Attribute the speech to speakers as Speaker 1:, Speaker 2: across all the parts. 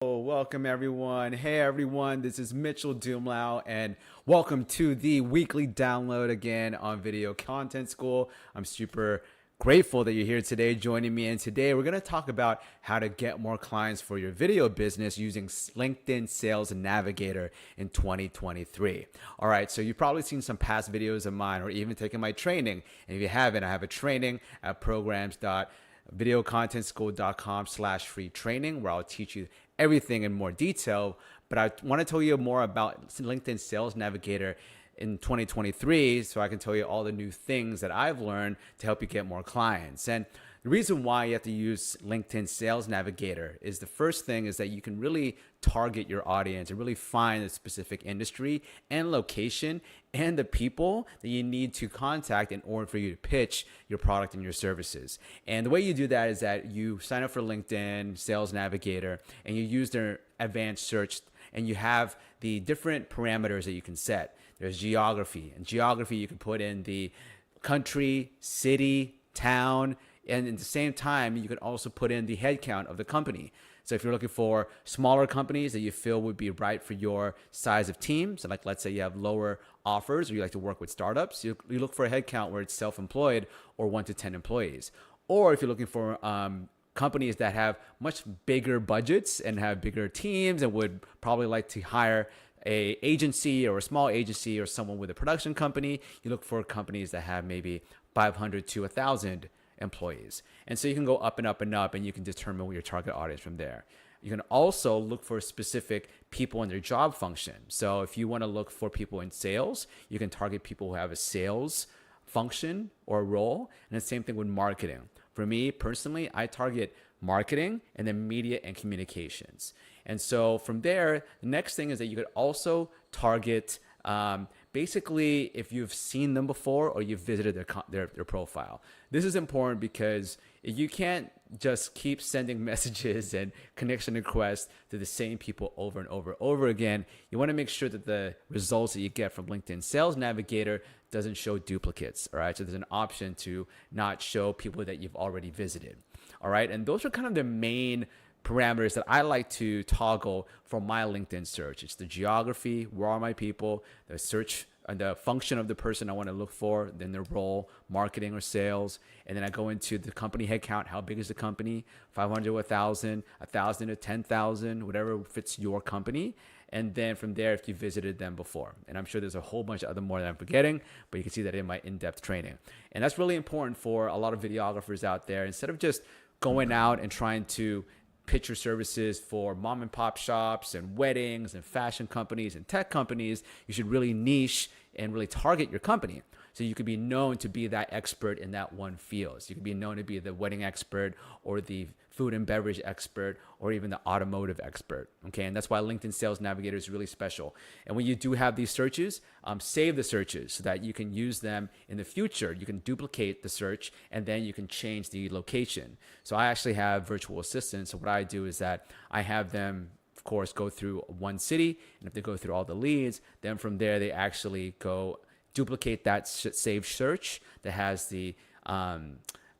Speaker 1: Welcome everyone. Hey everyone, this is Mitchell Dumlao and welcome to the weekly download again on Video Content School. I'm super grateful that you're here today joining me, and today we're going to talk about how to get more clients for your video business using LinkedIn Sales Navigator in 2023. All right, so you've probably seen some past videos of mine or even taken my training, and if you haven't, I have a training at programs.videcontentschool.com/free training where I'll teach you everything in more detail. But I want to tell you more about LinkedIn Sales Navigator in 2023 so I can tell you all the new things that I've learned to help you get more clients. And the reason why you have to use LinkedIn Sales Navigator is the first thing is that you can really target your audience and really find a specific industry and location and the people that you need to contact in order for you to pitch your product and your services. And the way you do that is that you sign up for LinkedIn Sales Navigator and you use their advanced search, and you have the different parameters that you can set. There's geography. And geography, you can put in the country, city, town, and at the same time, you can also put in the headcount of the company. So if you're looking for smaller companies that you feel would be right for your size of team, so like let's say you have lower offers or you like to work with startups, you look for a headcount where it's self-employed or 1 to 10 employees. Or if you're looking for companies that have much bigger budgets and have bigger teams and would probably like to hire a agency or a small agency or someone with a production company, you look for companies that have maybe 500 to 1,000 employees. And so you can go up and up and up, and you can determine your target audience from there. You can also look for specific people in their job function. So if you want to look for people in sales, you can target people who have a sales function or role. And the same thing with marketing. For me personally, I target marketing and then media and communications. And so from there, the next thing is that you could also target basically if you've seen them before or you've visited their profile. This is important because you can't just keep sending messages and connection requests to the same people over and over again. You want to make sure that the results that you get from LinkedIn Sales Navigator doesn't show duplicates. All right, so there's an option to not show people that you've already visited. All right, and those are kind of the main parameters that I like to toggle for my LinkedIn search. It's the geography, where are my people, the search and the function of the person I want to look for, then their role, marketing or sales, and then I go into the company headcount. How big is the company? 500 to 1,000, 1,000 to 10,000, whatever fits your company. And then from there, if you visited them before. And I'm sure there's a whole bunch of other more that I'm forgetting, but you can see that in my in-depth training. And that's really important for a lot of videographers out there. Instead of just going out and trying to pitch your services for mom and pop shops and weddings and fashion companies and tech companies, you should really niche and really target your company. So you could be known to be that expert in that one field. So you could be known to be the wedding expert or the food and beverage expert or even the automotive expert. Okay, and that's why LinkedIn Sales Navigator is really special. And when you do have these searches, save the searches so that you can use them in the future. You can duplicate the search and then you can change the location. So I actually have virtual assistants. So what I do is that I have them, of course, go through one city, and if they go through all the leads, then from there they actually go duplicate that saved search that has the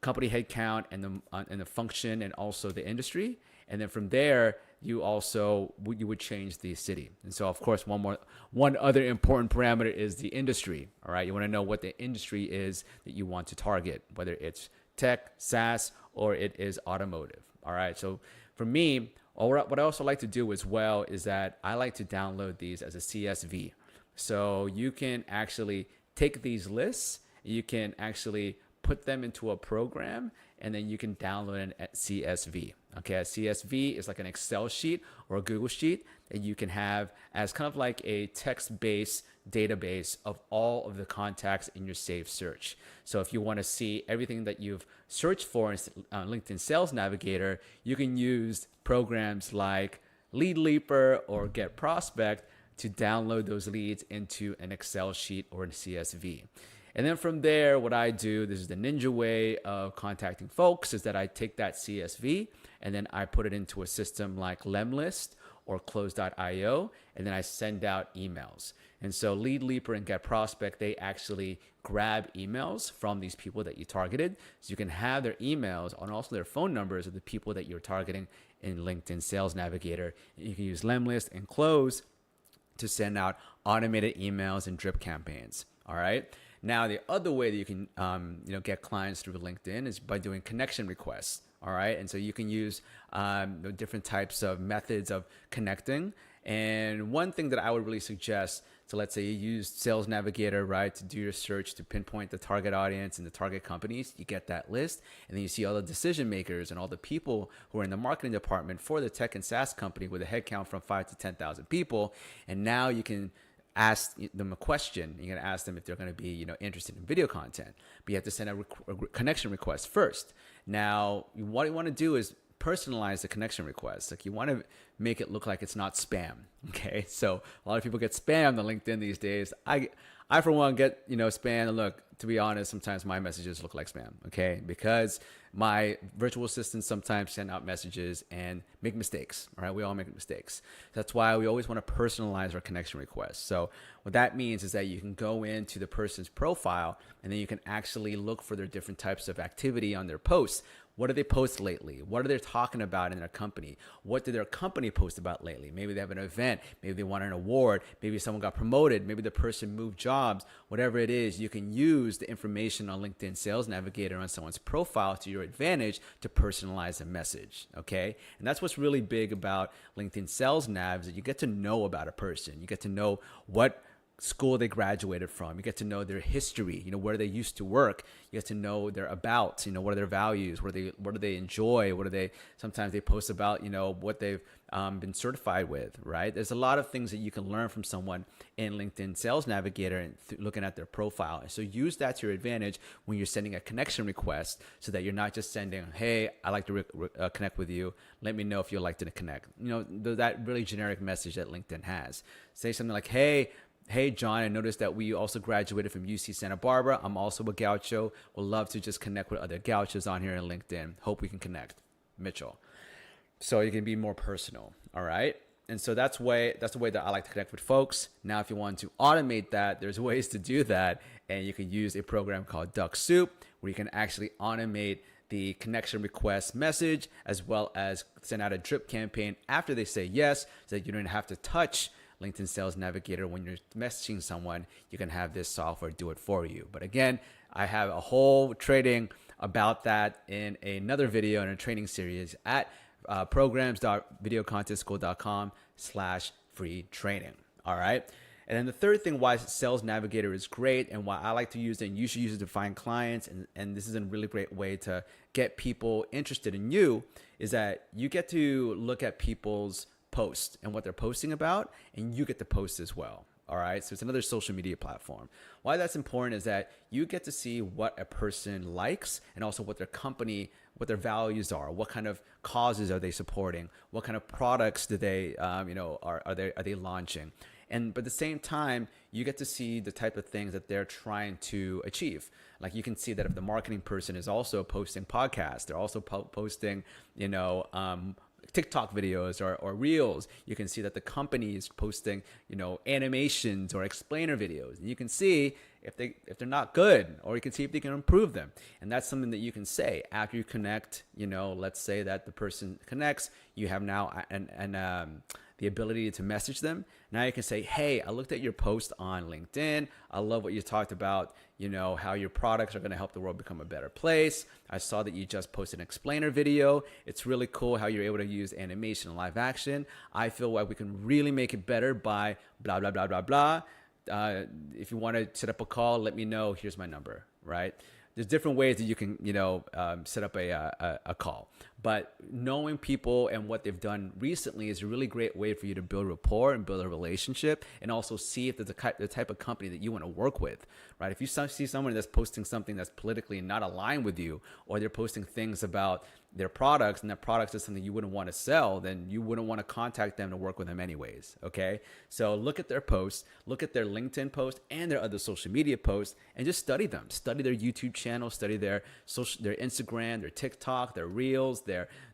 Speaker 1: company headcount and the function and also the industry, and then from there you would change the city. And so of course one other important parameter is the industry. All right, you want to know what the industry is that you want to target, whether it's tech, SaaS, or it is automotive. All right, so for me, what I also like to do as well is that I like to download these as a CSV. So you can actually take these lists, you can actually put them into a program, and then you can download an CSV. Okay, a CSV is like an Excel sheet or a Google sheet that you can have as kind of like a text-based database of all of the contacts in your saved search. So if you want to see everything that you've searched for in LinkedIn Sales Navigator, you can use programs like Lead Leaper or Get Prospect to download those leads into an Excel sheet or a CSV. And then from there, what I do, this is the ninja way of contacting folks, is that I take that CSV and then I put it into a system like Lemlist or close.io, and then I send out emails. And so Lead Leaper and Get Prospect, they actually grab emails from these people that you targeted. So you can have their emails and also their phone numbers of the people that you're targeting in LinkedIn Sales Navigator. You can use Lemlist and Close to send out automated emails and drip campaigns. All right. Now, the other way that you can get clients through LinkedIn is by doing connection requests. All right. And so you can use different types of methods of connecting. And one thing that I would really suggest, so let's say you use Sales Navigator, right, to do your search to pinpoint the target audience and the target companies, you get that list, and then you see all the decision makers and all the people who are in the marketing department for the tech and SaaS company with a headcount from 5 to 10,000 people. And now you can ask them a question. You're going to ask them if they're going to be, interested in video content, but you have to send a connection request first. Now, what you want to do is personalize the connection request. Like, you want to make it look like it's not spam. Okay. So a lot of people get spammed on LinkedIn these days. I for one get, spam. And look, to be honest, sometimes my messages look like spam. Okay. Because my virtual assistants sometimes send out messages and make mistakes. All right. We all make mistakes. That's why we always want to personalize our connection requests. So what that means is that you can go into the person's profile and then you can actually look for their different types of activity on their posts. What do they post lately? What are they talking about in their company? What did their company post about lately? Maybe they have an event. Maybe they won an award. Maybe someone got promoted. Maybe the person moved jobs. Whatever it is, you can use the information on LinkedIn Sales Navigator on someone's profile to your advantage to personalize a message, okay? And that's what's really big about LinkedIn Sales Nav, is that you get to know about a person. You get to know what school they graduated from. You get to know their history, where they used to work. You get to know their about, what are their values, what do they enjoy, sometimes they post about, what they've been certified with, right? There's a lot of things that you can learn from someone in LinkedIn Sales Navigator and looking at their profile. And so use that to your advantage when you're sending a connection request, so that you're not just sending, hey, I'd like to connect with you. Let me know if you'd like to connect. That really generic message that LinkedIn has. Say something like, Hey, John, I noticed that we also graduated from UC Santa Barbara. I'm also a Gaucho. Would love to just connect with other Gauchos on here in LinkedIn. Hope we can connect. Mitchel. So you can be more personal, all right? And so that's the way that I like to connect with folks. Now, if you want to automate that, there's ways to do that. And you can use a program called Duck Soup, where you can actually automate the connection request message, as well as send out a drip campaign after they say yes, so that you don't have to touch LinkedIn Sales Navigator when you're messaging someone. You can have this software do it for you. But again, I have a whole training about that in another video in a training series at programs.videcontentschool.com/free training. All right. And then the third thing why Sales Navigator is great and why I like to use it, and you should use it to find clients, and this is a really great way to get people interested in you, is that you get to look at people's post and what they're posting about, and you get to post as well. All right. So it's another social media platform. Why that's important is that you get to see what a person likes, and also what their company, what their values are, what kind of causes are they supporting, what kind of products do they, are they launching. But at the same time, you get to see the type of things that they're trying to achieve. Like, you can see that if the marketing person is also posting podcasts, they're also posting, TikTok videos or reels, you can see that the company is posting, animations or explainer videos. And you can see if they're not good, or you can see if they can improve them. And that's something that you can say after you connect. Let's say that the person connects, you have now the ability to message them. Now you can say, hey, I looked at your post on LinkedIn. I love what you talked about, how your products are going to help the world become a better place. I saw that you just posted an explainer video. It's really cool how you're able to use animation and live action. I feel like we can really make it better by blah, blah, blah, blah, blah. If you want to set up a call, let me know. Here's my number, right? There's different ways that you can, set up a call. But knowing people and what they've done recently is a really great way for you to build rapport and build a relationship, and also see if there's the type of company that you want to work with, right? If you see someone that's posting something that's politically not aligned with you, or they're posting things about their products, and that products is something you wouldn't want to sell, then you wouldn't want to contact them to work with them anyways, okay? So look at their posts, look at their LinkedIn posts and their other social media posts, and just study them. Study their YouTube channel, study their Instagram, their TikTok, their Reels,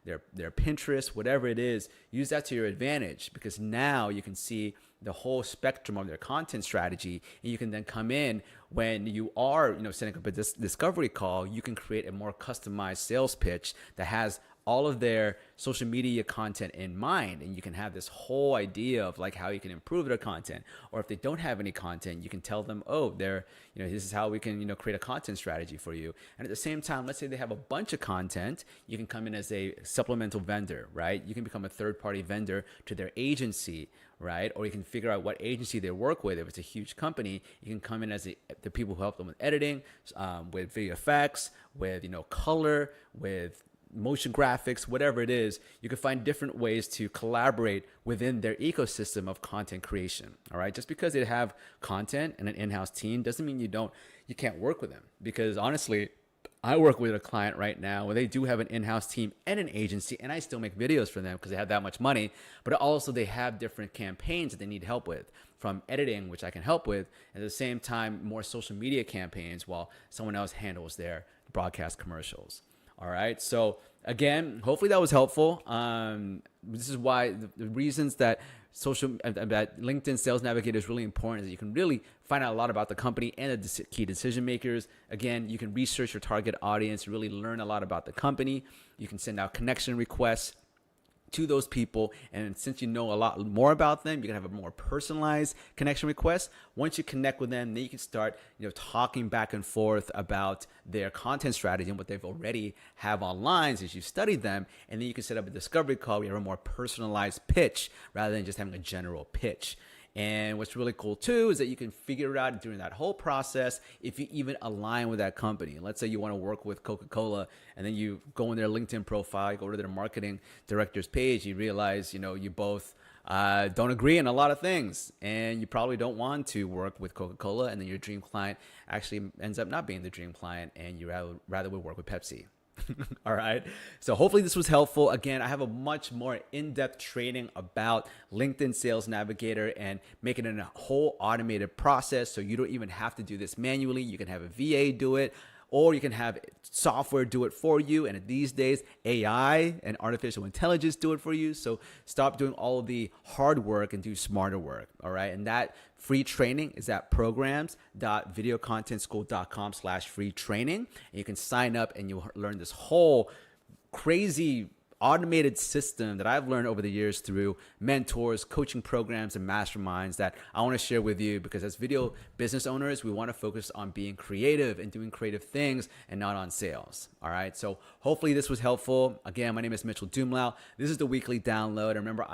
Speaker 1: their Pinterest, whatever it is. Use that to your advantage, because now you can see the whole spectrum of their content strategy, and you can then come in when you are, setting up a discovery call. You can create a more customized sales pitch that has all of their social media content in mind, and you can have this whole idea of like how you can improve their content. Or if they don't have any content, you can tell them, oh, this is how we can create a content strategy for you. And at the same time, let's say they have a bunch of content, you can come in as a supplemental vendor, right? You can become a third-party vendor to their agency, right? Or you can figure out what agency they work with. If it's a huge company, you can come in as the people who help them with editing, with video effects, with color, with motion graphics, whatever it is. You can find different ways to collaborate within their ecosystem of content creation. All right. Just because they have content and an in-house team doesn't mean you can't work with them. Because honestly, I work with a client right now where they do have an in-house team and an agency, and I still make videos for them because they have that much money. But also they have different campaigns that they need help with, from editing, which I can help with, and at the same time, more social media campaigns while someone else handles their broadcast commercials. All right. So again, hopefully that was helpful. This is why the reasons that that LinkedIn Sales Navigator is really important is that you can really find out a lot about the company and the key decision makers. Again, you can research your target audience, really learn a lot about the company. You can send out connection requests to those people, and since you know a lot more about them, you can have a more personalized connection request. Once you connect with them, then you can start talking back and forth about their content strategy and what they've already have online since you've studied them, and then you can set up a discovery call where you have a more personalized pitch rather than just having a general pitch. And what's really cool too is that you can figure out during that whole process if you even align with that company. Let's say you want to work with Coca-Cola, and then you go in their LinkedIn profile, you go to their marketing director's page, you realize you both don't agree on a lot of things, and you probably don't want to work with Coca-Cola, and then your dream client actually ends up not being the dream client, and you rather would work with Pepsi. All right. So hopefully this was helpful. Again, I have a much more in-depth training about LinkedIn Sales Navigator and making it a whole automated process. So you don't even have to do this manually. You can have a VA do it, or you can have software do it for you. And these days, AI and artificial intelligence do it for you. So stop doing all of the hard work and do smarter work. All right. And that free training is at programs.videcontentschool.com/free training. And you can sign up and you'll learn this whole crazy automated system that I've learned over the years through mentors, coaching programs, and masterminds that I want to share with you, because as video business owners, we want to focus on being creative and doing creative things and not on sales. All right. So hopefully this was helpful. Again, my name is Mitchel Dumlao. This is the weekly download. Remember,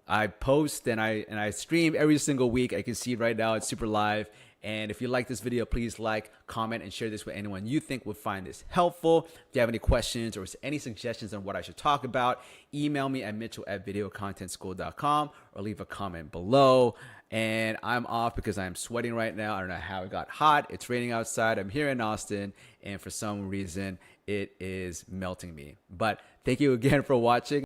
Speaker 1: I post and I stream every single week. I can see right now it's super live. And if you like this video, please like, comment, and share this with anyone you think would find this helpful. If you have any questions or any suggestions on what I should talk about, email me at mitchell@videcontentschool.com or leave a comment below. And I'm off because I'm sweating right now. I don't know how it got hot. It's raining outside. I'm here in Austin, and for some reason, it is melting me. But thank you again for watching.